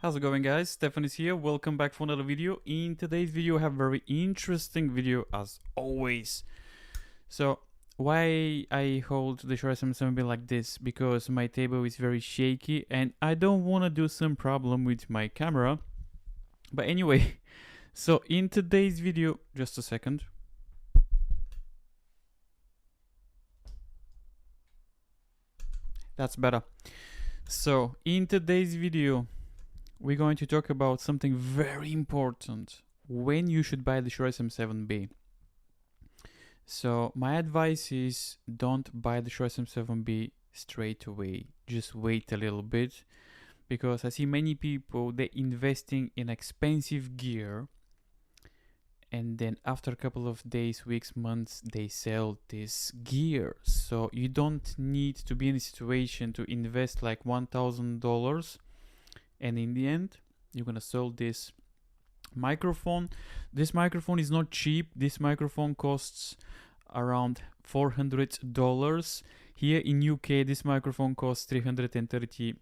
How's it going, guys? Stefan is here. Welcome back for another video. In today's video, I have a very interesting video as always. So why I hold the Shure SM7B like this? Because my table is very shaky and I don't want to do some problem with my camera. But anyway, so in today's video, just a second. That's better. So in today's video, we're going to talk about something very important, when you should buy the Shure SM7B. So my advice is don't buy the Shure SM7B straight away. Just wait a little bit, because I see many people, they're investing in expensive gear and then after a couple of days, weeks, months, they sell this gear. So you don't need to be in a situation to invest like $1,000 and in the end you're gonna sell this microphone. This microphone is not cheap. This microphone costs around $400. Here in UK, this microphone costs 330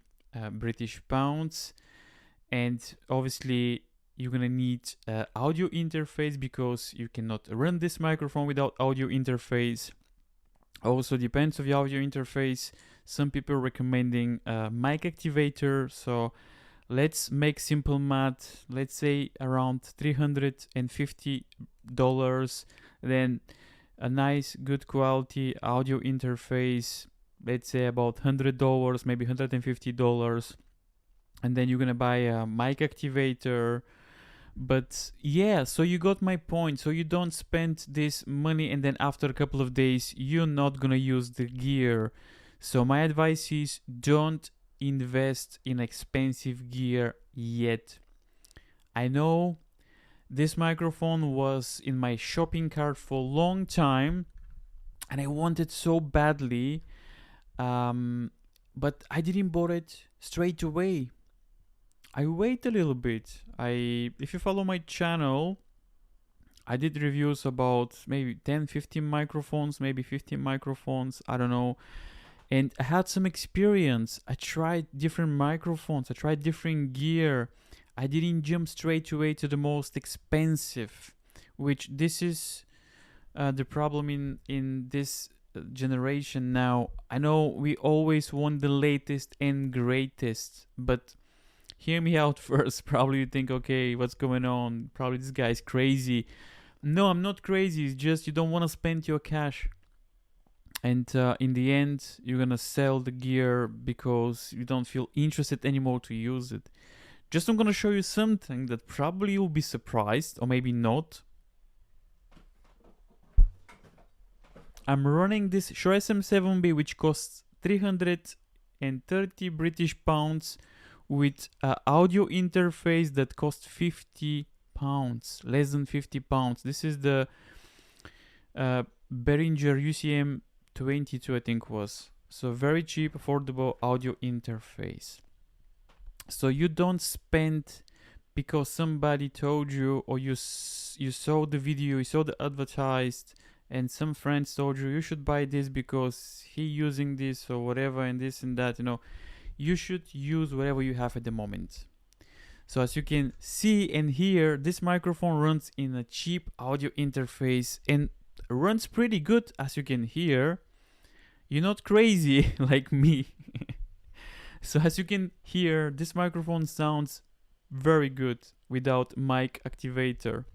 British pounds, and obviously you're gonna need audio interface, because you cannot run this microphone without audio interface. Also depends on the audio interface. Some people are recommending mic activator. So let's make simple math. Let's say around $350. Then a nice, good quality audio interface. Let's say about $100, maybe $150. And then you're gonna buy a mic activator. But yeah, so you got my point. So you don't spend this money and then after a couple of days you're not gonna use the gear. So my advice is don't invest in expensive gear yet. I know this microphone was in my shopping cart for a long time and I wanted so badly, but I didn't buy it straight away. I wait a little bit. If you follow my channel, I did reviews about maybe 10-15 microphones, maybe 15 microphones, I don't know. And I had some experience. I tried different microphones. I tried different gear. I didn't jump straight away to the most expensive, which this is the problem in this generation now. I know we always want the latest and greatest, but hear me out first. Probably you think, okay, what's going on? Probably this guy's crazy. No, I'm not crazy. It's just you don't want to spend your cash. And in the end, you're gonna sell the gear because you don't feel interested anymore to use it. Just I'm gonna show you something that probably you'll be surprised, or maybe not. I'm running this Shure SM7B, which costs 330 British pounds, with an audio interface that costs 50 pounds, less than 50 pounds. This is the Behringer UCM 22, I think was. So very cheap, affordable audio interface. So you don't spend because somebody told you, or you saw the video, you saw the advertised, and some friends told you you should buy this because he using this or whatever, and this and that. You know, you should use whatever you have at the moment. So as you can see and hear, this microphone runs in a cheap audio interface and runs pretty good, as you can hear. You're not crazy like me. So as you can hear, this microphone sounds very good without mic activator.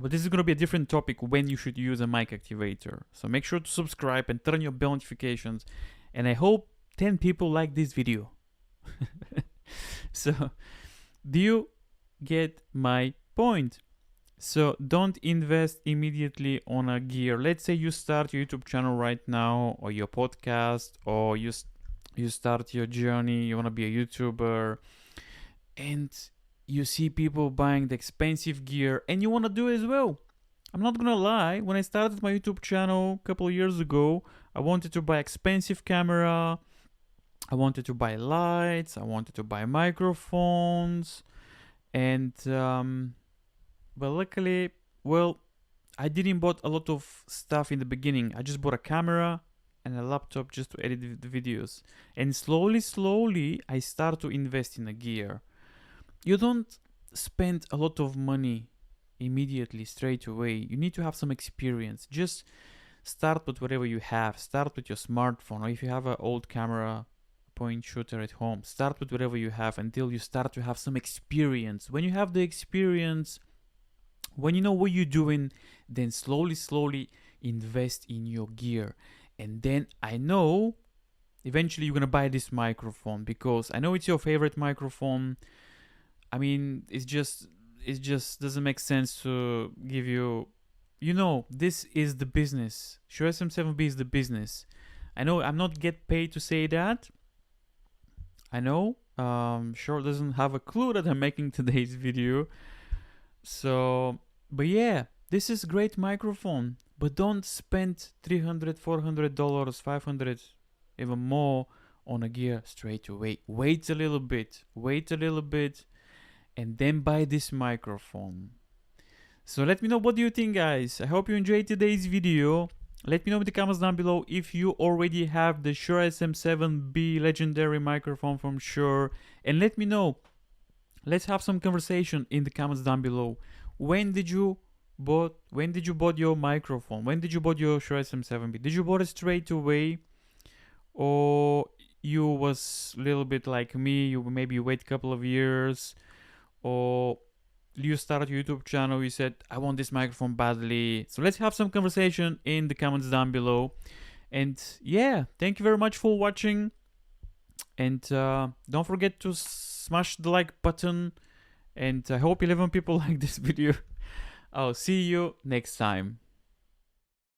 But this is going to be a different topic, when you should use a mic activator. So make sure to subscribe and turn your bell notifications. And I hope 10 people like this video. So do you get my point? So don't invest immediately on a gear. Let's say you start your YouTube channel right now, or your podcast, or you start your journey, you want to be a YouTuber, and you see people buying the expensive gear and you want to do it as well. I'm not gonna lie, when I started my YouTube channel a couple of years ago, I wanted to buy expensive camera, I wanted to buy lights, I wanted to buy microphones, and but luckily, I didn't bought a lot of stuff in the beginning. I just bought a camera and a laptop just to edit the videos. And slowly, I start to invest in a gear. you don't spend a lot of money immediately straight away. You need to have some experience. Just start with whatever you have. Start with your smartphone, or if you have an old camera point shooter at home, start with whatever you have until you start to have some experience. When you have the experience, when you know what you're doing, then slowly invest in your gear. And then I know eventually you're gonna buy this microphone, because I know it's your favorite microphone. I mean, it just doesn't make sense to give you, this is the business. Shure SM7B is the business. I know I'm not get paid to say that. I know. Shure doesn't have a clue that I'm making today's video. So, but yeah, this is great microphone. But don't spend $300, $400, $500, even more on a gear straight away. Wait a little bit, and then buy this microphone. So let me know, what do you think, guys? I hope you enjoyed today's video. Let me know in the comments down below if you already have the Shure SM7B legendary microphone from Shure, and let me know. Let's have some conversation in the comments down below. When did you bought your microphone? When did you bought your Shure SM7B? Did you bought it straight away, or you was a little bit like me? You maybe wait a couple of years, or you started your YouTube channel, you said, I want this microphone badly. So let's have some conversation in the comments down below. And yeah, thank you very much for watching. And don't forget to smash the like button. And I hope 11 people like this video. I'll see you next time.